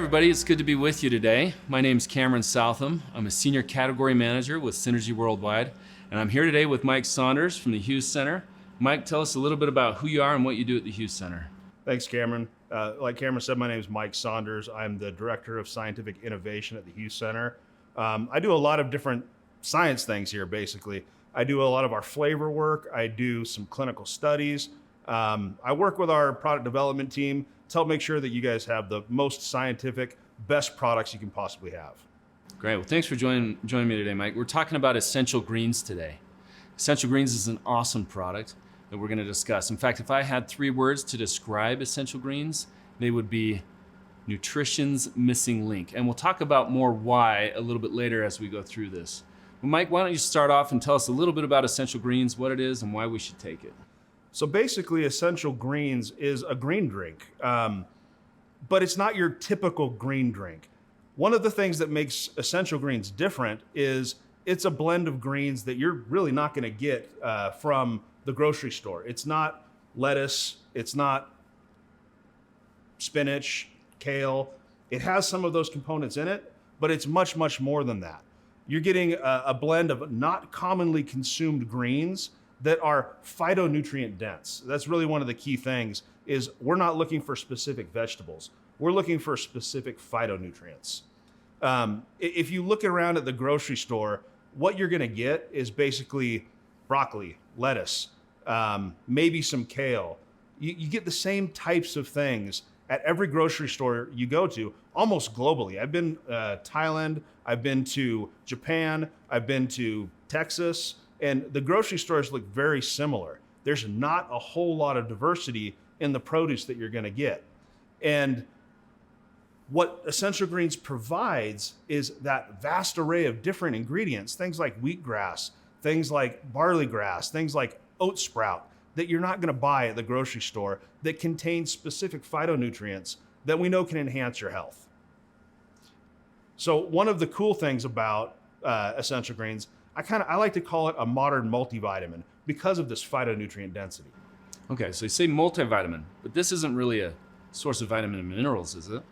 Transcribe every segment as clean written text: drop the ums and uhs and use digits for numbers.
everybody. It's good to be with you today. My name's Cameron Southam. I'm a Senior Category Manager with Synergy Worldwide, and I'm here today with Mike Saunders from the Hughes Center. Mike, tell us a little bit about who you are and what you do at the Hughes Center. Thanks, Cameron. Like Cameron said, my name is Mike Saunders. I'm the Director of Scientific Innovation at the Hughes Center. I do a lot of different science things here, basically. I do a lot of our flavor work. I do some clinical studies. I work with our product development team to help make sure that you guys have the most scientific, best products you can possibly have. Great. Well, thanks for joining me today, Mike. We're talking about Essential Greens today. Essential Greens is an awesome product that we're going to discuss. In fact, if I had 3 words to describe Essential Greens, they would be nutrition's missing link. And we'll talk about more why a little bit later as we go through this. Well, Mike, why don't you start off and tell us a little bit about Essential Greens, what it is, and why we should take it. So basically, Essential Greens is a green drink, but it's not your typical green drink. One of the things that makes Essential Greens different is it's a blend of greens that you're really not going to get from the grocery store. It's not lettuce, it's not spinach, kale. It has some of those components in it, but it's much, much more than that. You're getting a blend of not commonly consumed greens that are phytonutrient dense. That's really one of the key things is we're not looking for specific vegetables. We're looking for specific phytonutrients. If you look around at the grocery store, what you're gonna get is basically broccoli, lettuce, maybe some kale. You get the same types of things at every grocery store you go to, almost globally. I've been Thailand, I've been to Japan, I've been to Texas, and the grocery stores look very similar. There's not a whole lot of diversity in the produce that you're gonna get. And what Essential Greens provides is that vast array of different ingredients, things like wheatgrass, things like barley grass, things like oat sprout, that you're not gonna buy at the grocery store that contain specific phytonutrients that we know can enhance your health. So one of the cool things about Essential Greens, I like to call it a modern multivitamin because of this phytonutrient density. Okay, so you say multivitamin, but this isn't really a source of vitamin and minerals, is it?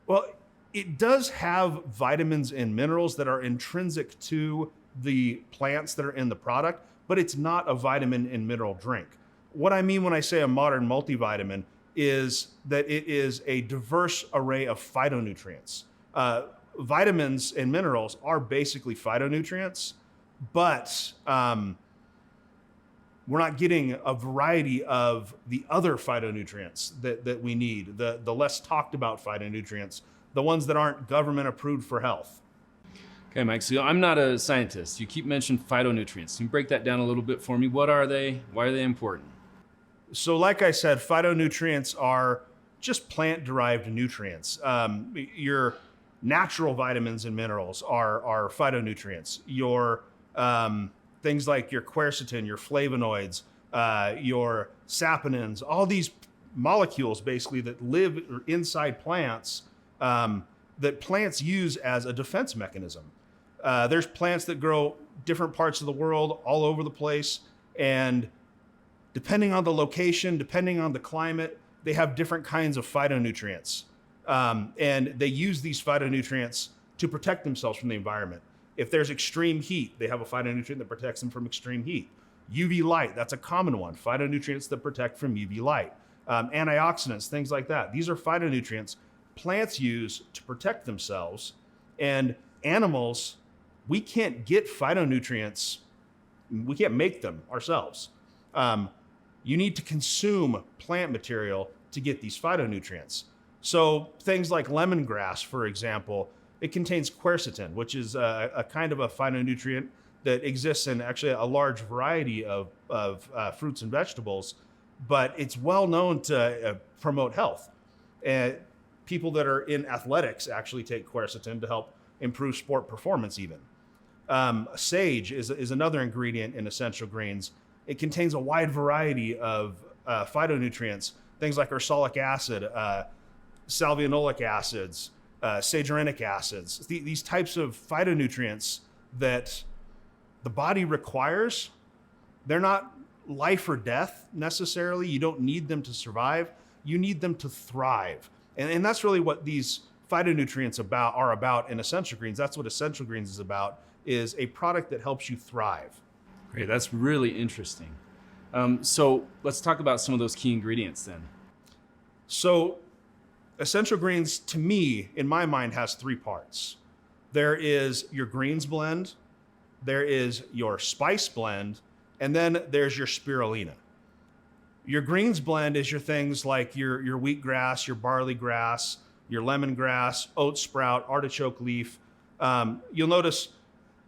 Well, it does have vitamins and minerals that are intrinsic to the plants that are in the product, but it's not a vitamin and mineral drink. What I mean when I say a modern multivitamin is that it is a diverse array of phytonutrients. Vitamins and minerals are basically phytonutrients, but we're not getting a variety of the other phytonutrients that we need, the less talked about phytonutrients, the ones that aren't government approved for health. Okay, Mike, so I'm not a scientist. You keep mentioning phytonutrients. Can you break that down a little bit for me? What are they? Why are they important? So like I said, phytonutrients are just plant-derived nutrients. Your natural vitamins and minerals are phytonutrients. Your things like your quercetin, your flavonoids, your saponins, all these molecules basically that live inside plants that plants use as a defense mechanism. There's plants that grow different parts of the world all over the place, and depending on the location, depending on the climate, they have different kinds of phytonutrients. And they use these phytonutrients to protect themselves from the environment. If there's extreme heat, they have a phytonutrient that protects them from extreme heat. UV light, that's a common one. Phytonutrients that protect from UV light. Antioxidants, things like that. These are phytonutrients plants use to protect themselves. And animals, we can't get phytonutrients, we can't make them ourselves. You need to consume plant material to get these phytonutrients. So things like lemongrass, for example, it contains quercetin, which is a kind of a phytonutrient that exists in actually a large variety of fruits and vegetables, but it's well known to promote health. People that are in athletics actually take quercetin to help improve sport performance even. Sage is another ingredient in Essential Greens. It contains a wide variety of phytonutrients, things like ursolic acid, salvionolic acids, sagharinic acids, these types of phytonutrients that the body requires. They're not life or death necessarily. You don't need them to survive. You need them to thrive. And that's really what these phytonutrients are about in Essential Greens. That's what Essential Greens is about, is a product that helps you thrive. Great, that's really interesting. So let's talk about some of those key ingredients then. So Essential Greens, to me, in my mind, has three parts. There is your greens blend, there is your spice blend, and then there's your spirulina. Your greens blend is your things like your wheatgrass, your barley grass, your lemongrass, oat sprout, artichoke leaf. You'll notice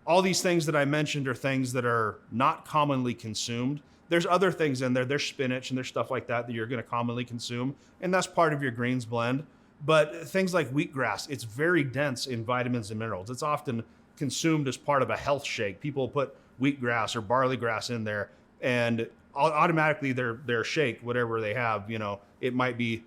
all these things that I mentioned are things that are not commonly consumed. There's other things in there. There's spinach and there's stuff like that you're going to commonly consume, and that's part of your greens blend. But things like wheatgrass, it's very dense in vitamins and minerals. It's often consumed as part of a health shake. People put wheatgrass or barley grass in there, and automatically their shake, whatever they have, it might be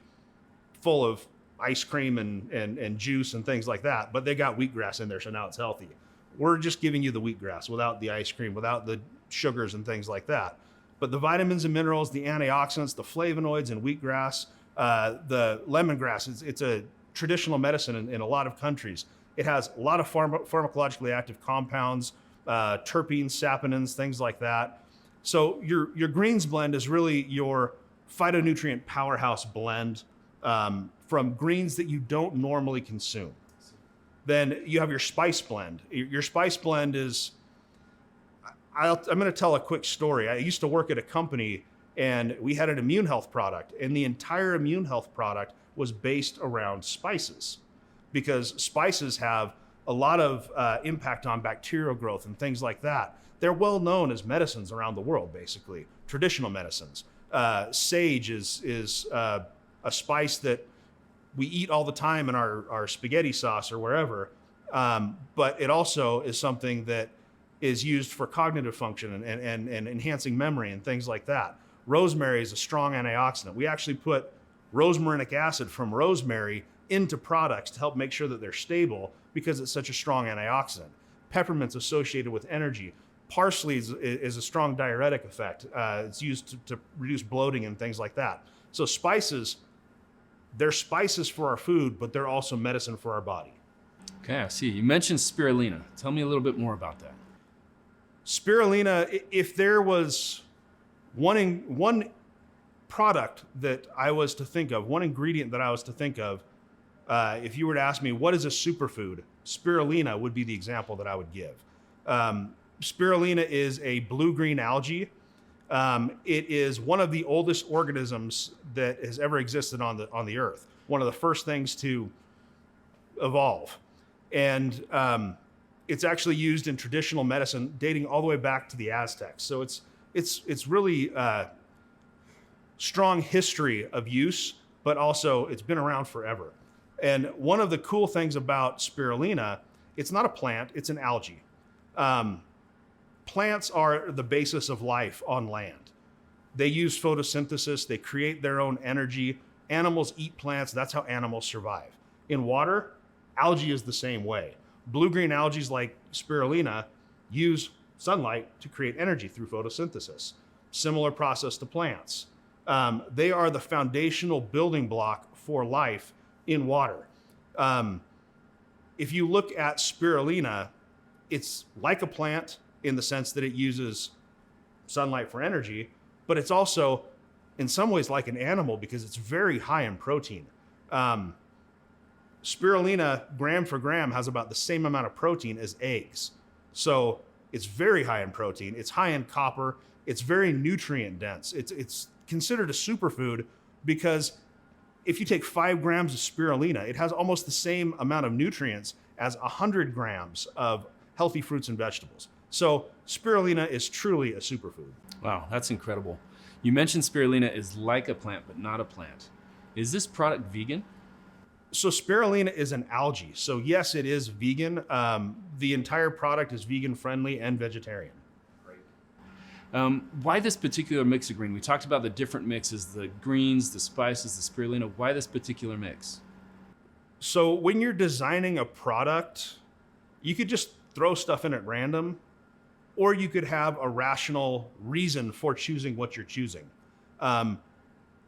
full of ice cream and juice and things like that, but they got wheatgrass in there, so now it's healthy. We're just giving you the wheatgrass without the ice cream, without the sugars and things like that. But the vitamins and minerals, the antioxidants, the flavonoids in wheatgrass, the lemongrass, it's a traditional medicine in a lot of countries. It has a lot of pharmacologically active compounds, terpenes, saponins, things like that. So your greens blend is really your phytonutrient powerhouse blend from greens that you don't normally consume. Then you have your spice blend. Your spice blend is, I'm going to tell a quick story. I used to work at a company and we had an immune health product, and the entire immune health product was based around spices, because spices have a lot of impact on bacterial growth and things like that. They're well known as medicines around the world, basically, traditional medicines. Sage is a spice that we eat all the time in our spaghetti sauce or wherever, but it also is something that is used for cognitive function and enhancing memory and things like that. Rosemary is a strong antioxidant. We actually put rosmarinic acid from rosemary into products to help make sure that they're stable because it's such a strong antioxidant. Peppermint's associated with energy. Parsley is a strong diuretic effect. It's used to reduce bloating and things like that. So spices, they're spices for our food, but they're also medicine for our body. Okay, I see. You mentioned spirulina. Tell me a little bit more about that. Spirulina, if there was one product that I was to think of, one ingredient that I was to think of, if you were to ask me what is a superfood, spirulina would be the example that I would give. Spirulina is a blue-green algae. It is one of the oldest organisms that has ever existed on the earth. One of the first things to evolve. And it's actually used in traditional medicine dating all the way back to the Aztecs. So it's really strong history of use, but also it's been around forever. And one of the cool things about spirulina, it's not a plant, it's an algae. Plants are the basis of life on land. They use photosynthesis, they create their own energy. Animals eat plants, that's how animals survive. In water, algae is the same way. Blue-green algae like spirulina use sunlight to create energy through photosynthesis. Similar process to plants. They are the foundational building block for life in water. If you look at spirulina, it's like a plant in the sense that it uses sunlight for energy, but it's also in some ways like an animal because it's very high in protein. Spirulina, gram for gram, has about the same amount of protein as eggs. So it's very high in protein. It's high in copper. It's very nutrient dense. It's considered a superfood because if you take 5 grams of spirulina, it has almost the same amount of nutrients as 100 grams of healthy fruits and vegetables. So spirulina is truly a superfood. Wow, that's incredible. You mentioned spirulina is like a plant, but not a plant. Is this product vegan? So spirulina is an algae. So yes, it is vegan. The entire product is vegan friendly and vegetarian. Why this particular mix of green? We talked about the different mixes, the greens, the spices, the spirulina. Why this particular mix? So when you're designing a product, you could just throw stuff in at random, or you could have a rational reason for choosing what you're choosing.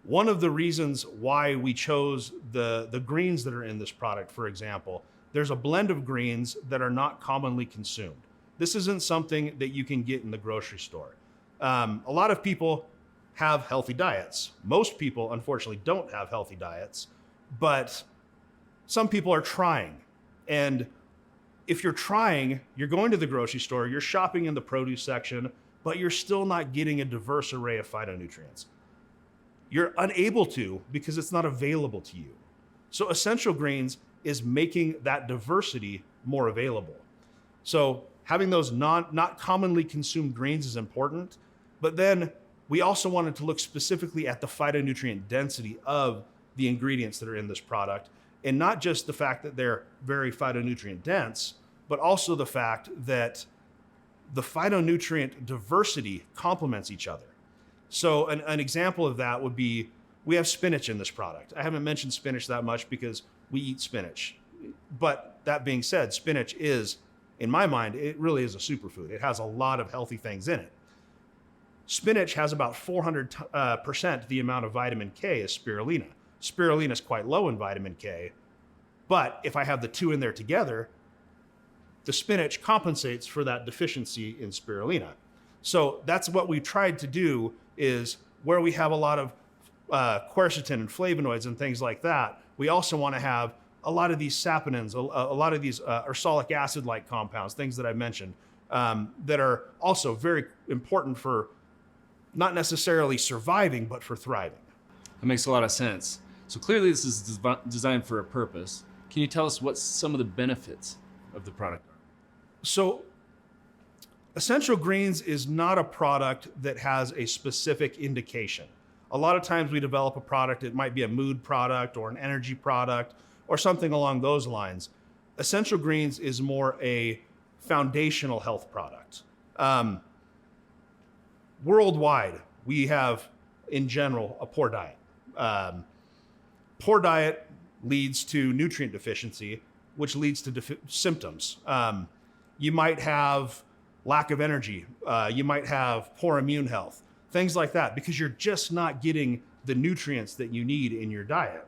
One of the reasons why we chose the greens that are in this product, for example, there's a blend of greens that are not commonly consumed. This isn't something that you can get in the grocery store. A lot of people have healthy diets. Most people, unfortunately, don't have healthy diets, but some people are trying. And if you're trying, you're going to the grocery store, you're shopping in the produce section, but you're still not getting a diverse array of phytonutrients. You're unable to because it's not available to you. So Essential Greens is making that diversity more available. So having those not commonly consumed greens is important, but then we also wanted to look specifically at the phytonutrient density of the ingredients that are in this product, and not just the fact that they're very phytonutrient dense, but also the fact that the phytonutrient diversity complements each other. So an example of that would be, we have spinach in this product. I haven't mentioned spinach that much because we eat spinach. But that being said, spinach is, in my mind, it really is a superfood. It has a lot of healthy things in it. Spinach has about 400% the amount of vitamin K as spirulina. Spirulina is quite low in vitamin K, but if I have the two in there together, the spinach compensates for that deficiency in spirulina. So that's what we tried to do, is where we have a lot of quercetin and flavonoids and things like that, we also want to have a lot of these saponins, a lot of these ursolic acid-like compounds, things that I mentioned, that are also very important for not necessarily surviving, but for thriving. That makes a lot of sense. So clearly this is designed for a purpose. Can you tell us what some of the benefits of the product are? So Essential Greens is not a product that has a specific indication. A lot of times we develop a product, it might be a mood product or an energy product or something along those lines. Essential Greens is more a foundational health product. Worldwide, we have, in general, a poor diet. Poor diet leads to nutrient deficiency, which leads to symptoms. You might have lack of energy. You might have poor immune health, things like that, because you're just not getting the nutrients that you need in your diet.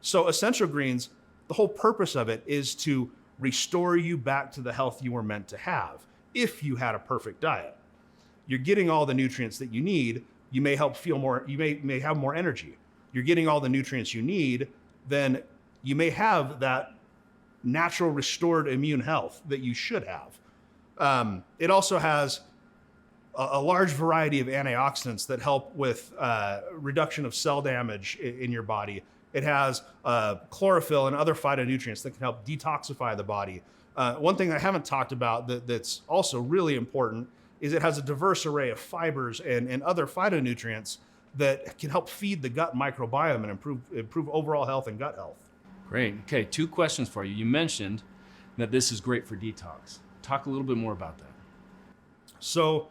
So Essential Greens, the whole purpose of it is to restore you back to the health you were meant to have if you had a perfect diet. You're getting all the nutrients that you need. You may help feel more, you may have more energy. You're getting all the nutrients you need, then you may have that natural restored immune health that you should have. It also has a large variety of antioxidants that help with reduction of cell damage in your body. It has chlorophyll and other phytonutrients that can help detoxify the body. One thing I haven't talked about that's also really important is it has a diverse array of fibers and other phytonutrients that can help feed the gut microbiome and improve overall health and gut health. Great. Okay, 2 questions for you. You mentioned that this is great for detox. Talk a little bit more about that. So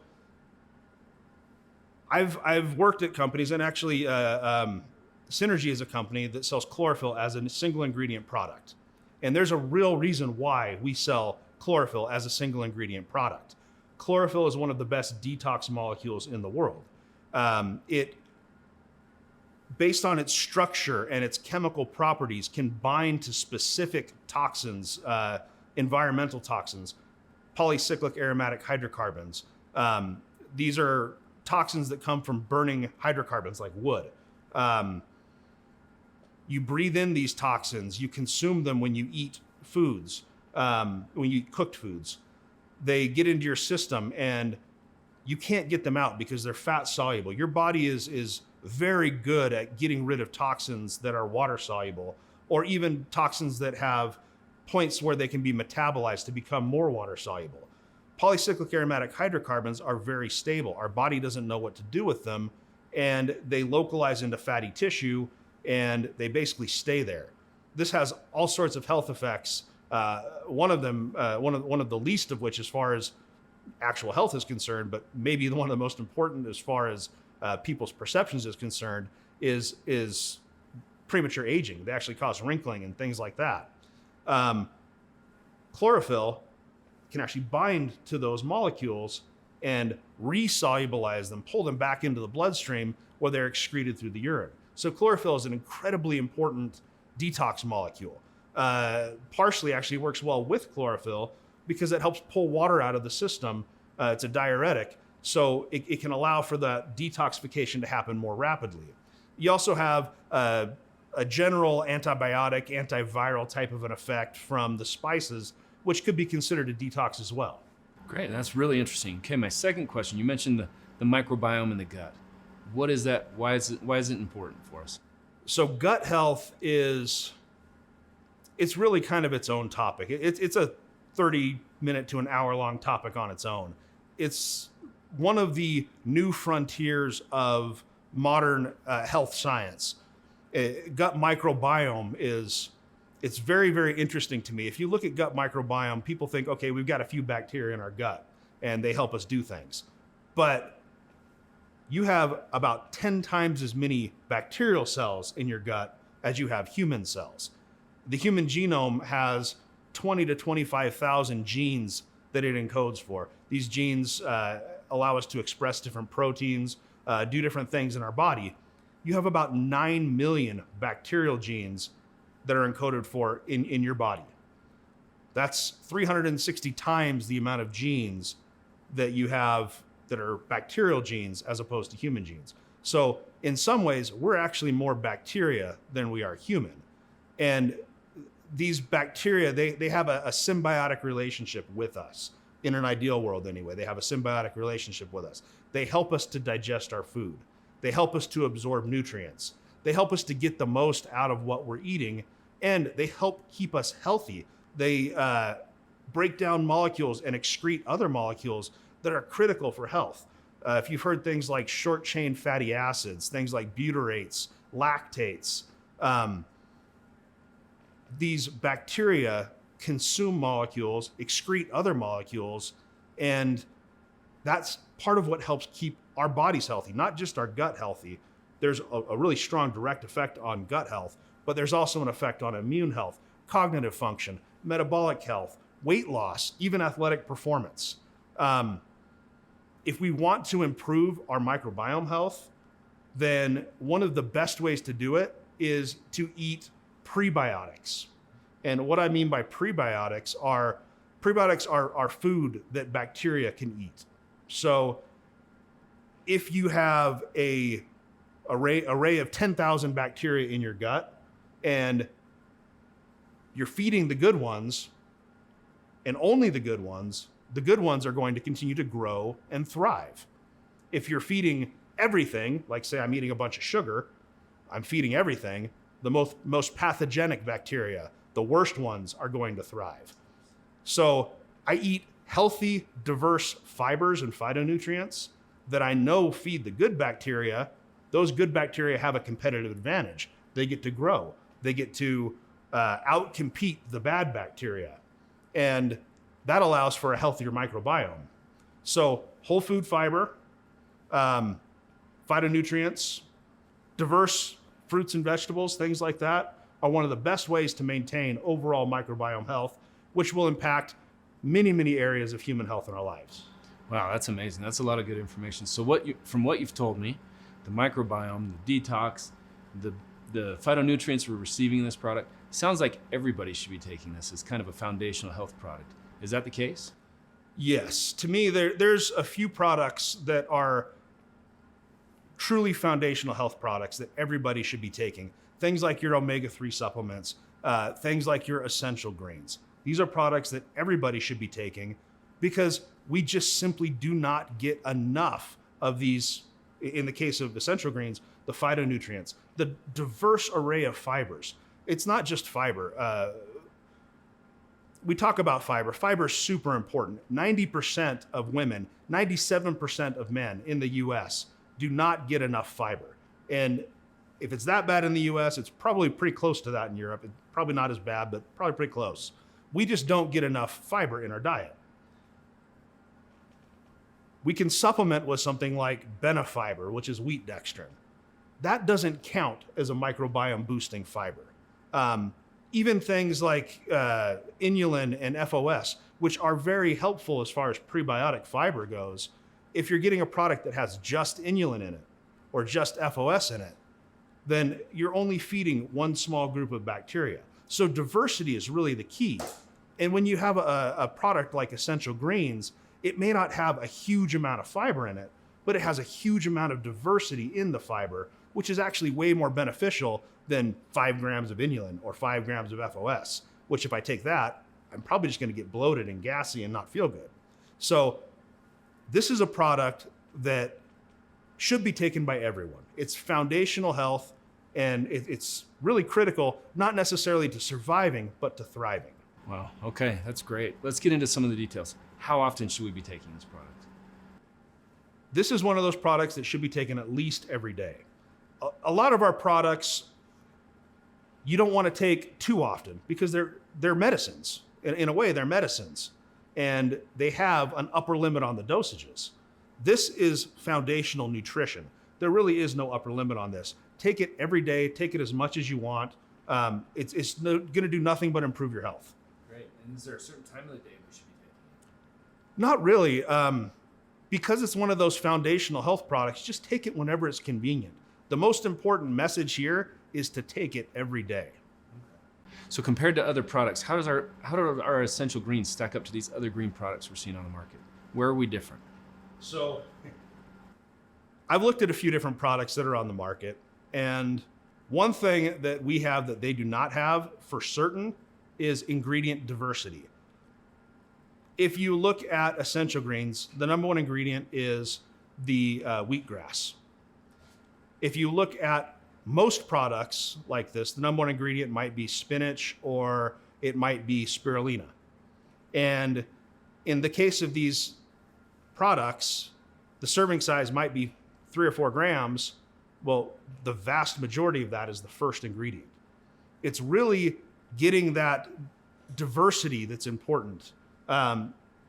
I've worked at companies, and actually Synergy is a company that sells chlorophyll as a single ingredient product. And there's a real reason why we sell chlorophyll as a single ingredient product. Chlorophyll is one of the best detox molecules in the world. It, based on its structure and its chemical properties, can bind to specific toxins, environmental toxins, polycyclic aromatic hydrocarbons. These are toxins that come from burning hydrocarbons like wood. You breathe in these toxins, you consume them when you eat foods, when you eat cooked foods. They get into your system and you can't get them out because they're fat soluble. Your body is very good at getting rid of toxins that are water soluble, or even toxins that have points where they can be metabolized to become more water soluble. Polycyclic aromatic hydrocarbons are very stable. Our body doesn't know what to do with them, and they localize into fatty tissue and they basically stay there. This has all sorts of health effects. One of them, one of the least of which, as far as actual health is concerned, but maybe one of the most important as far as people's perceptions is concerned, is premature aging. They actually cause wrinkling and things like that. Chlorophyll can actually bind to those molecules and resolubilize them, pull them back into the bloodstream where they're excreted through the urine. So chlorophyll is an incredibly important detox molecule. Partially actually works well with chlorophyll because it helps pull water out of the system. It's a diuretic, so it can allow for the detoxification to happen more rapidly. You also have a general antibiotic, antiviral type of an effect from the spices, which could be considered a detox as well. Great, that's really interesting. Okay, my second question, you mentioned the microbiome in the gut. What is that? Why is it important for us? So gut health it's really kind of its own topic. It's a 30-minute to an hour-long topic on its own. It's one of the new frontiers of modern health science. Gut microbiome it's very, very interesting to me. If you look at gut microbiome, people think, okay, we've got a few bacteria in our gut and they help us do things. But you have about 10 times as many bacterial cells in your gut as you have human cells. The human genome has 20 to 25,000 genes that it encodes for. These genes allow us to express different proteins, do different things in our body. You have about 9 million bacterial genes that are encoded for in your body. That's 360 times the amount of genes that you have that are bacterial genes as opposed to human genes. So in some ways, we're actually more bacteria than we are human. And these bacteria, they have a symbiotic relationship with us. In an ideal world anyway, they have a symbiotic relationship with us. They help us to digest our food. They help us to absorb nutrients. They help us to get the most out of what we're eating, and they help keep us healthy. They break down molecules and excrete other molecules that are critical for health. If you've heard things like short-chain fatty acids, things like butyrates, lactates, these bacteria consume molecules, excrete other molecules, and that's part of what helps keep our bodies healthy, not just our gut healthy. There's a really strong direct effect on gut health, but there's also an effect on immune health, cognitive function, metabolic health, weight loss, even athletic performance. If we want to improve our microbiome health, then one of the best ways to do it is to eat prebiotics. And what I mean by prebiotics are food that bacteria can eat. So if you have a array of 10,000 bacteria in your gut and you're feeding the good ones and only the good ones are going to continue to grow and thrive. If you're feeding everything, like say I'm eating a bunch of sugar, I'm feeding everything, the most pathogenic bacteria, the worst ones, are going to thrive. So I eat healthy, diverse fibers and phytonutrients that I know feed the good bacteria. Those good bacteria have a competitive advantage. They get to grow. They get to outcompete the bad bacteria. And that allows for a healthier microbiome. So whole food fiber, phytonutrients, diverse fruits and vegetables, things like that, are one of the best ways to maintain overall microbiome health, which will impact many, many areas of human health in our lives. Wow, that's amazing. That's a lot of good information. So from what you've told me, the microbiome, the detox, the phytonutrients we're receiving in this product, sounds like everybody should be taking this as kind of a foundational health product. Is that the case? Yes. To me, there's a few products that are truly foundational health products that everybody should be taking. Things like your omega-3 supplements, things like your essential greens. These are products that everybody should be taking because we just simply do not get enough of these, in the case of essential greens, the phytonutrients, the diverse array of fibers. It's not just fiber. We talk about fiber. Fiber is super important. 90% of women, 97% of men in the US do not get enough fiber. And if it's that bad in the US, it's probably pretty close to that in Europe. It's probably not as bad, but probably pretty close. We just don't get enough fiber in our diet. We can supplement with something like Benefiber, which is wheat dextrin. That doesn't count as a microbiome boosting fiber. Even things like inulin and FOS, which are very helpful as far as prebiotic fiber goes, if you're getting a product that has just inulin in it or just FOS in it, then you're only feeding one small group of bacteria. So diversity is really the key. And when you have a product like Essential Greens, it may not have a huge amount of fiber in it, but it has a huge amount of diversity in the fiber, which is actually way more beneficial than 5 grams of inulin or 5 grams of FOS, which if I take that, I'm probably just going to get bloated and gassy and not feel good. So this is a product that should be taken by everyone. It's foundational health, and it's really critical, not necessarily to surviving, but to thriving. Wow. Okay, that's great. Let's get into some of the details. How often should we be taking this product? This is one of those products that should be taken at least every day. A lot of our products, you don't want to take too often because they're medicines. In a way, they're medicines, and they have an upper limit on the dosages. This is foundational nutrition. There really is no upper limit on this. Take it every day. Take it as much as you want. It's going to do nothing but improve your health. Great. And is there a certain time of the day we should be taking it? Not really. Because it's one of those foundational health products, just take it whenever it's convenient. The most important message here is to take it every day. So compared to other products, how do our Essential Greens stack up to these other green products we're seeing on the market? Where are we different? So I've looked at a few different products that are on the market, and one thing that we have that they do not have for certain is ingredient diversity. If you look at Essential Greens, the number one ingredient is the wheatgrass. If you look at most products like this, the number one ingredient might be spinach or it might be spirulina. And in the case of these products, the serving size might be 3 or 4 grams. Well, the vast majority of that is the first ingredient. It's really getting that diversity that's important,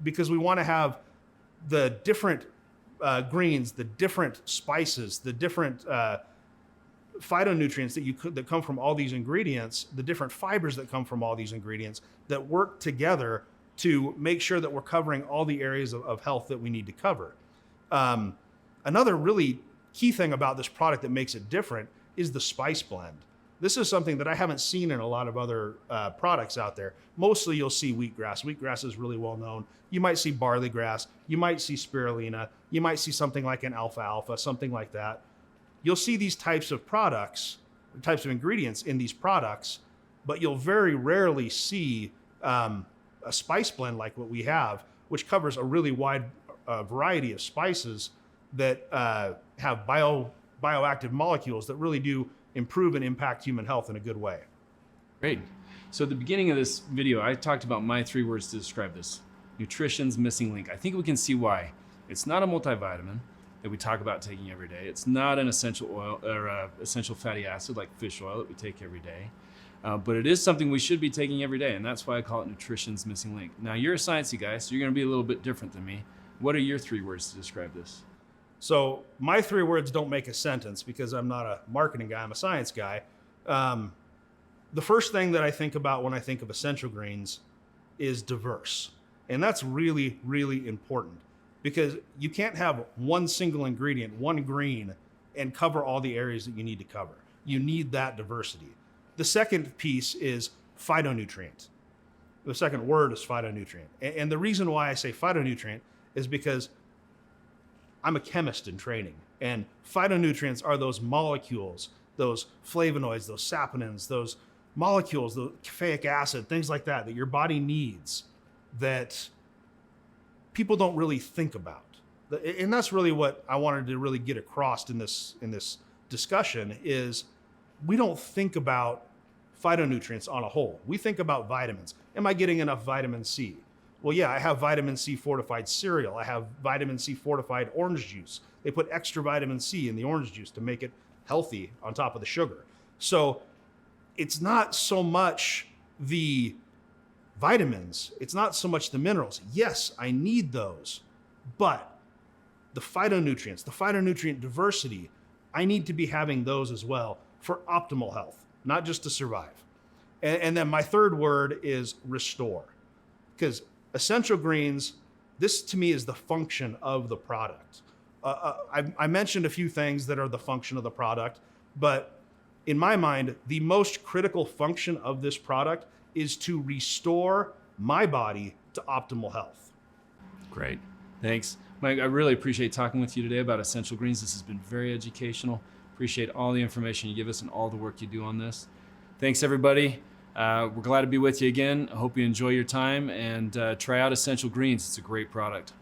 because we want to have the different greens, the different spices, the different phytonutrients that come from all these ingredients, the different fibers that come from all these ingredients that work together to make sure that we're covering all the areas of health that we need to cover. Another really key thing about this product that makes it different is the spice blend. This is something that I haven't seen in a lot of other products out there. Mostly you'll see wheatgrass. Wheatgrass is really well known. You might see barley grass. You might see spirulina. You might see something like an alfalfa, something like that. You'll see these types of products, types of ingredients in these products, but you'll very rarely see a spice blend like what we have, which covers a really wide variety of spices that have bioactive molecules that really do improve and impact human health in a good way. Great. So at the beginning of this video, I talked about my 3 words to describe this. Nutrition's missing link. I think we can see why. It's not a multivitamin that we talk about taking every day. It's not an essential oil or essential fatty acid like fish oil that we take every day. But it is something we should be taking every day, and that's why I call it nutrition's missing link. Now, you're a sciencey guy, so you're going to be a little bit different than me. What are your 3 words to describe this? So my 3 words don't make a sentence because I'm not a marketing guy, I'm a science guy. The first thing that I think about when I think of Essential Greens is diverse. And that's really, really important because you can't have one single ingredient, one green, and cover all the areas that you need to cover. You need that diversity. The second piece is phytonutrient. The second word is phytonutrient. And the reason why I say phytonutrient is because I'm a chemist in training, and phytonutrients are those molecules, those flavonoids, those saponins, those molecules, the caffeic acid, things like that your body needs that people don't really think about. And that's really what I wanted to really get across in this discussion is we don't think about phytonutrients on a whole. We think about vitamins. Am I getting enough vitamin C? Well, yeah, I have vitamin C fortified cereal. I have vitamin C fortified orange juice. They put extra vitamin C in the orange juice to make it healthy on top of the sugar. So it's not so much the vitamins. It's not so much the minerals. Yes, I need those, but the phytonutrients, the phytonutrient diversity, I need to be having those as well for optimal health, not just to survive. And then my 3rd word is restore, because Essential Greens, this to me is the function of the product. I mentioned a few things that are the function of the product, but in my mind, the most critical function of this product is to restore my body to optimal health. Great. Thanks. Mike, I really appreciate talking with you today about Essential Greens. This has been very educational. Appreciate all the information you give us and all the work you do on this. Thanks, everybody. We're glad to be with you again. I hope you enjoy your time and try out Essential Greens. It's a great product.